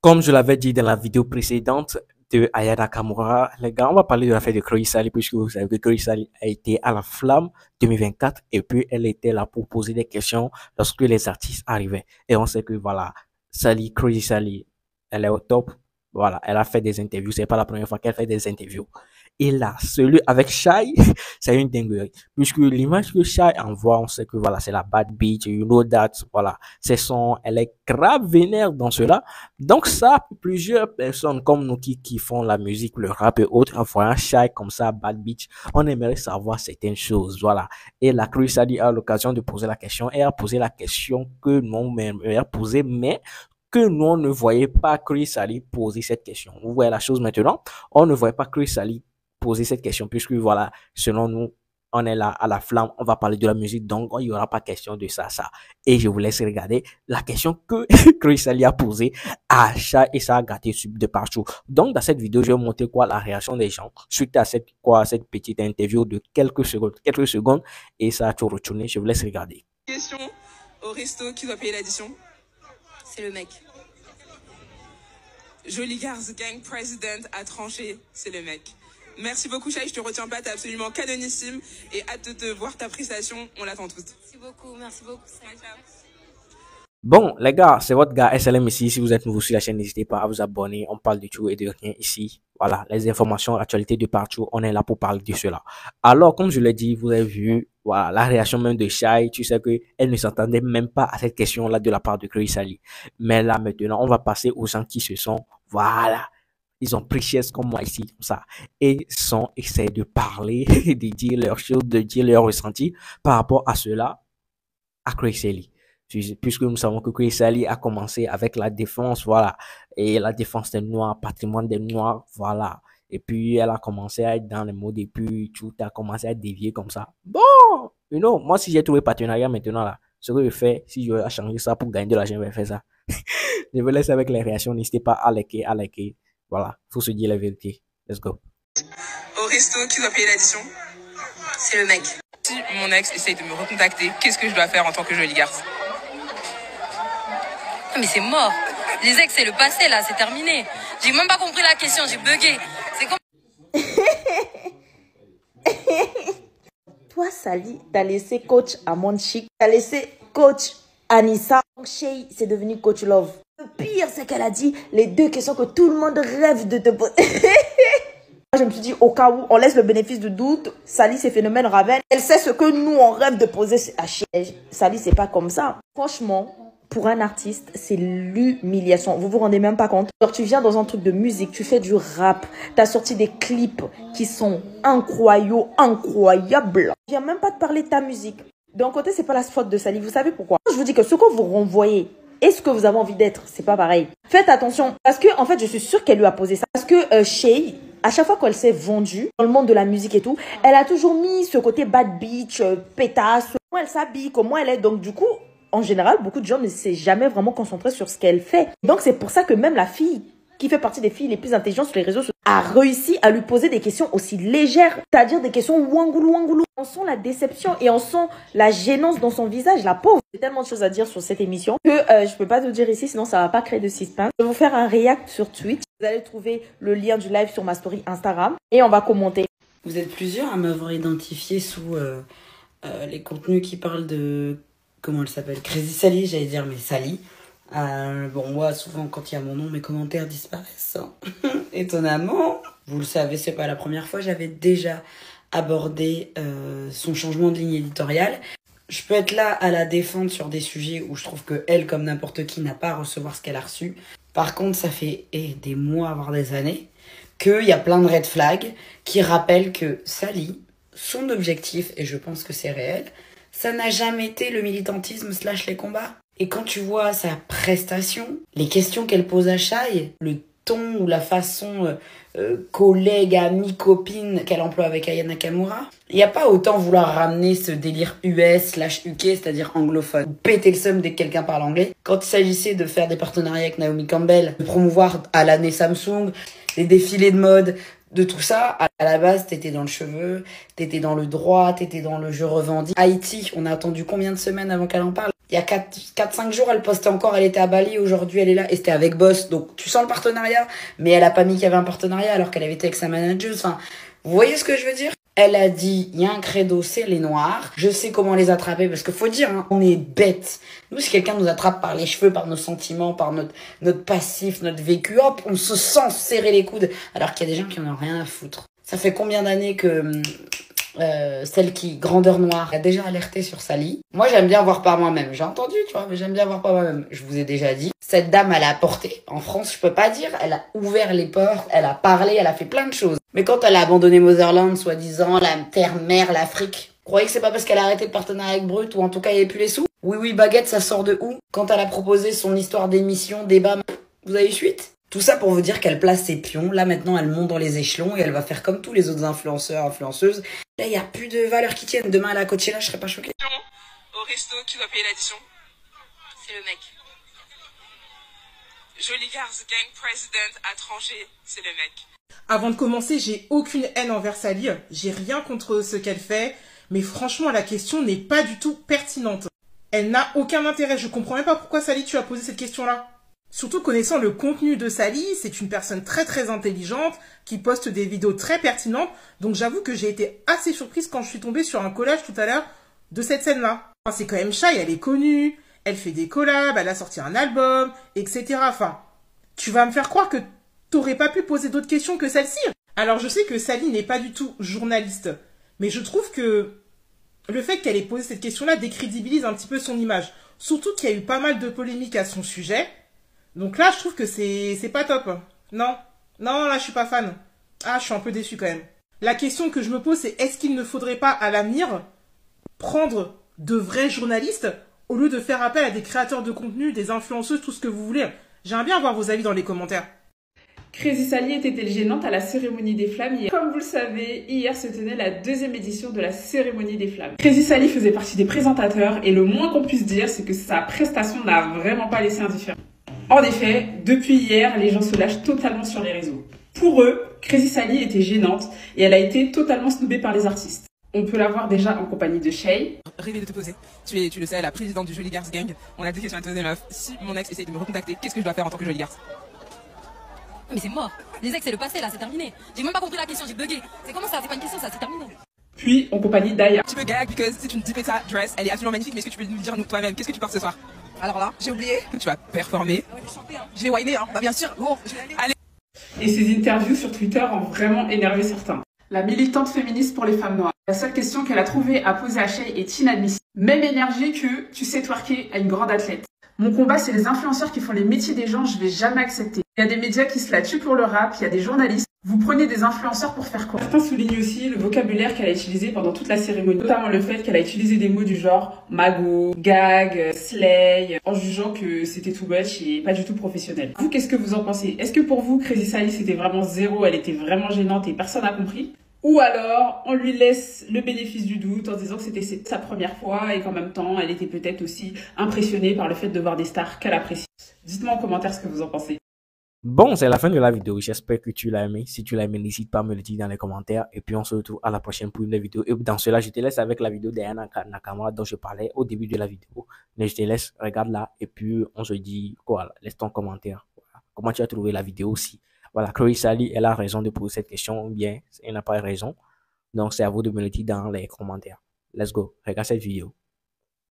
Comme je l'avais dit dans la vidéo précédente de Aya Nakamura, les gars, on va parler de l'affaire de Chloé Sali, puisque vous savez que Chloé Sali a été à la Flamme 2024 et puis elle était là pour poser des questions lorsque les artistes arrivaient. Et on sait que voilà, Chloé Sali, elle est au top. Voilà, elle a fait des interviews. C'est pas la première fois qu'elle fait des interviews. Et là, celui avec Shai, c'est une dinguerie. Puisque l'image que Shai envoie, on sait que voilà, c'est la bad bitch, you know that, voilà. Elle est grave vénère dans cela. Donc ça, plusieurs personnes comme nous qui font la musique, le rap et autres, en voyant Shai comme ça, bad bitch, on aimerait savoir certaines choses, voilà. Et la Chloé Sali a l'occasion de poser la question, et a posé la question que nous aimerions poser, mais que nous, on ne voyait pas Chloé Sali poser cette question. Vous voyez la chose maintenant? On ne voyait pas Chloé Sali poser cette question, puisque voilà, selon nous, on est là à la Flamme, on va parler de la musique, donc il n'y aura pas question de ça. Et je vous laisse regarder la question que Chloé Sali a posée à Shai et ça a gâté de partout. Donc dans cette vidéo, je vais vous montrer la réaction des gens suite à cette petite interview de quelques secondes et ça a tout retourné. Je vous laisse regarder. Question au resto, qui doit payer l'addition? C'est le mec. Joli Garce Gang President a tranché, c'est le mec. Merci beaucoup, Shai, je te retiens pas, t'es absolument canonissime et hâte de te voir ta prestation, on l'attend toutes. Merci beaucoup. Bon, les gars, c'est votre gars SLM ici. Si vous êtes nouveau sur la chaîne, n'hésitez pas à vous abonner. On parle de tout et de rien ici. Voilà, les informations, actualités de partout, on est là pour parler de cela. Alors, comme je l'ai dit, vous avez vu, voilà, la réaction même de Shai, tu sais que elle ne s'entendait même pas à cette question-là de la part de Chloé Sali. Mais là, maintenant, on va passer aux gens qui se sont, voilà, ils ont pris chaise comme moi ici, comme ça. Et essaient de parler, de dire leurs choses, de dire leurs ressentis par rapport à cela, à Chloé Sali. Puisque nous savons que Chloé Sali a commencé avec la défense, voilà, et la défense des Noirs, patrimoine des Noirs, voilà. Et puis, elle a commencé à être dans les mots, et puis tout a commencé à dévier comme ça. Bon, you know, moi, si j'ai trouvé partenariat maintenant, là, ce que je fais, si je veux changer ça pour gagner de l'argent, je vais faire ça. Je vous laisse avec les réactions, n'hésitez pas à liker. Voilà, faut se dire la vérité. Let's go. Au resto, qui doit payer l'addition? C'est le mec. Si mon ex essaye de me recontacter, qu'est-ce que je dois faire en tant que jolie garce? Mais c'est mort. Les ex, c'est le passé, là, c'est terminé. J'ai même pas compris la question, j'ai bugué. C'est comme... Toi, Sali, t'as laissé coach Amon Chic, t'as laissé coach Anissa. Shai, c'est devenu coach Love. Le pire, c'est qu'elle a dit les deux questions que tout le monde rêve de te poser. Je me suis dit, au cas où on laisse le bénéfice du doute, Sali, c'est phénomène Ravel. Elle sait ce que nous, on rêve de poser à Shai. Sali, c'est pas comme ça. Franchement, pour un artiste, c'est l'humiliation. Vous vous rendez même pas compte. Alors, tu viens dans un truc de musique, tu fais du rap, tu as sorti des clips qui sont incroyables. Je viens même pas te parler de ta musique. D'un côté, c'est pas la faute de Sali. Vous savez pourquoi? Je vous dis que ce que vous renvoyez et ce que vous avez envie d'être, c'est pas pareil. Faites attention. Parce que, en fait, je suis sûre qu'elle lui a posé ça. Parce que Shai, à chaque fois qu'elle s'est vendue dans le monde de la musique et tout, elle a toujours mis ce côté bad bitch, pétasse, comment elle s'habille, comment elle est. Donc, du coup, en général, beaucoup de gens ne s'est jamais vraiment concentrés sur ce qu'elle fait. Donc, c'est pour ça que même la fille qui fait partie des filles les plus intelligentes sur les réseaux sociaux a réussi à lui poser des questions aussi légères, c'est-à-dire des questions wangoulou. On sent la déception et on sent la gênance dans son visage, la pauvre. J'ai tellement de choses à dire sur cette émission que je peux pas te dire ici, sinon ça va pas créer de suspense. Je vais vous faire un react sur Twitch. Vous allez trouver le lien du live sur ma story Instagram et on va commenter. Vous êtes plusieurs à m'avoir identifié sous les contenus qui parlent de... Comment elle s'appelle? Crazy Sali, j'allais dire, mais Sali. Bon, moi, souvent, quand il y a mon nom, mes commentaires disparaissent. Hein. Étonnamment. Vous le savez, c'est pas la première fois. J'avais déjà abordé son changement de ligne éditoriale. Je peux être là à la défendre sur des sujets où je trouve que elle, comme n'importe qui, n'a pas à recevoir ce qu'elle a reçu. Par contre, ça fait des mois, voire des années, qu'il y a plein de red flags qui rappellent que Sali, son objectif, et je pense que c'est réel, ça n'a jamais été le militantisme / les combats. Et quand tu vois sa prestation, les questions qu'elle pose à Shai, le ton ou la façon collègue, amie, copine qu'elle emploie avec Aya Nakamura, il n'y a pas autant vouloir ramener ce délire US / UK, c'est-à-dire anglophone. Péter le seum dès que quelqu'un parle anglais. Quand il s'agissait de faire des partenariats avec Naomi Campbell, de promouvoir à l'année Samsung, les défilés de mode, de tout ça, à la base, t'étais dans le cheveu, t'étais dans le droit, t'étais dans le je revendique. Haïti, on a attendu combien de semaines avant qu'elle en parle? Il y a 4-5 jours, elle postait encore, elle était à Bali, aujourd'hui elle est là, et c'était avec Boss, donc tu sens le partenariat, mais elle a pas mis qu'il y avait un partenariat alors qu'elle avait été avec sa manageuse, enfin, vous voyez ce que je veux dire? Elle a dit, il y a un credo, c'est les noirs, je sais comment les attraper, parce que faut dire, hein, on est bêtes. Nous, si quelqu'un nous attrape par les cheveux, par nos sentiments, par notre passif, notre vécu, hop, on se sent serrer les coudes, alors qu'il y a des gens qui en ont rien à foutre. Ça fait combien d'années que... celle qui, grandeur noire, a déjà alerté sur Sally. Moi, j'aime bien voir par moi-même. J'ai entendu, tu vois, mais j'aime bien voir par moi-même. Je vous ai déjà dit. Cette dame, elle a apporté. En France, je peux pas dire. Elle a ouvert les portes, elle a parlé, elle a fait plein de choses. Mais quand elle a abandonné Motherland, soi-disant, la terre-mère, l'Afrique, vous croyez que c'est pas parce qu'elle a arrêté de partenariat avec Brut, ou en tout cas, il n'y avait plus les sous? Oui, oui, baguette, ça sort de où? Quand elle a proposé son histoire d'émission, débat, vous avez eu suite? Tout ça pour vous dire qu'elle place ses pions. Là, maintenant, elle monte dans les échelons et elle va faire comme tous les autres influenceurs, influenceuses. Là, il n'y a plus de valeurs qui tiennent. Demain, à la Coachella, je serais pas choquée. Au resto, qui doit payer l'addition? C'est le mec. Jolie Girls Gang President a tranché, c'est le mec. Avant de commencer, j'ai aucune haine envers Sally. J'ai rien contre ce qu'elle fait. Mais franchement, la question n'est pas du tout pertinente. Elle n'a aucun intérêt. Je comprends même pas pourquoi, Sally, tu as posé cette question-là. Surtout connaissant le contenu de Sally, c'est une personne très très intelligente qui poste des vidéos très pertinentes. Donc j'avoue que j'ai été assez surprise quand je suis tombée sur un collage tout à l'heure de cette scène-là. Enfin, c'est quand même Shai, elle est connue, elle fait des collabs, elle a sorti un album, etc. Enfin, tu vas me faire croire que t'aurais pas pu poser d'autres questions que celle-ci. Alors je sais que Sally n'est pas du tout journaliste, mais je trouve que le fait qu'elle ait posé cette question-là décrédibilise un petit peu son image. Surtout qu'il y a eu pas mal de polémiques à son sujet. Donc là, je trouve que c'est pas top. Non, là, je suis pas fan. Ah, je suis un peu déçue quand même. La question que je me pose, c'est est-ce qu'il ne faudrait pas, à l'avenir, prendre de vrais journalistes au lieu de faire appel à des créateurs de contenu, des influenceuses, tout ce que vous voulez? J'aimerais bien avoir vos avis dans les commentaires. Crazy Sally était-elle gênante à la cérémonie des flammes hier? Comme vous le savez, hier se tenait la 2e édition de la cérémonie des flammes. Crazy Sally faisait partie des présentateurs et le moins qu'on puisse dire, c'est que sa prestation n'a vraiment pas laissé indifférent. En effet, depuis hier, les gens se lâchent totalement sur les réseaux. Pour eux, Crazy Sally était gênante et elle a été totalement snoobée par les artistes. On peut la voir déjà en compagnie de Shai. Rêver de te poser. Tu le sais, la présidente du Jolie Girls Gang. On a deux questions à te poser, meuf. Si mon ex essaye de me recontacter, qu'est-ce que je dois faire en tant que Jolie Girls? Mais c'est mort. Les ex, c'est le passé, là, c'est terminé. J'ai même pas compris la question, j'ai bugué. C'est comment ça? C'est pas une question, ça, c'est terminé. Puis en compagnie d'Aya. Tu me gag because c'est une Dipeta dress. Elle est absolument magnifique, mais est-ce que tu peux nous dire toi-même qu'est-ce que tu portes ce soir? Alors là, j'ai oublié que tu vas performer. Ouais, je vais chanter, hein. Je vais whiner, hein. Bah bien sûr. Bon, je vais aller. Allez. Et ses interviews sur Twitter ont vraiment énervé certains. La militante féministe pour les femmes noires. La seule question qu'elle a trouvée à poser à Shai est inadmissible. Même énergie que tu sais twerker à une grande athlète. Mon combat, c'est les influenceurs qui font les métiers des gens, je vais jamais accepter. Il y a des médias qui se la tuent pour le rap, il y a des journalistes. Vous prenez des influenceurs pour faire quoi? Certains soulignent aussi le vocabulaire qu'elle a utilisé pendant toute la cérémonie, notamment le fait qu'elle a utilisé des mots du genre mago, gag, slay, en jugeant que c'était too much et pas du tout professionnel. Vous, qu'est-ce que vous en pensez? Est-ce que pour vous, Crazy Sally, c'était vraiment zéro, elle était vraiment gênante et personne n'a compris? Ou alors, on lui laisse le bénéfice du doute en disant que c'était sa première fois et qu'en même temps, elle était peut-être aussi impressionnée par le fait de voir des stars qu'elle apprécie. Dites-moi en commentaire ce que vous en pensez. Bon, c'est la fin de la vidéo. J'espère que tu l'as aimé. Si tu l'as aimé, n'hésite pas à me le dire dans les commentaires. Et puis, on se retrouve à la prochaine pour une nouvelle vidéo. Et dans cela, je te laisse avec la vidéo d'Ayana Nakamura dont je parlais au début de la vidéo. Mais je te laisse, regarde là. Et puis, on se dit, voilà, laisse ton commentaire. Voilà. Comment tu as trouvé la vidéo aussi. Voilà, Crazy Sally, elle a raison de poser cette question ou bien elle n'a pas raison. Donc, c'est à vous de me le dire dans les commentaires. Let's go. Regarde cette vidéo.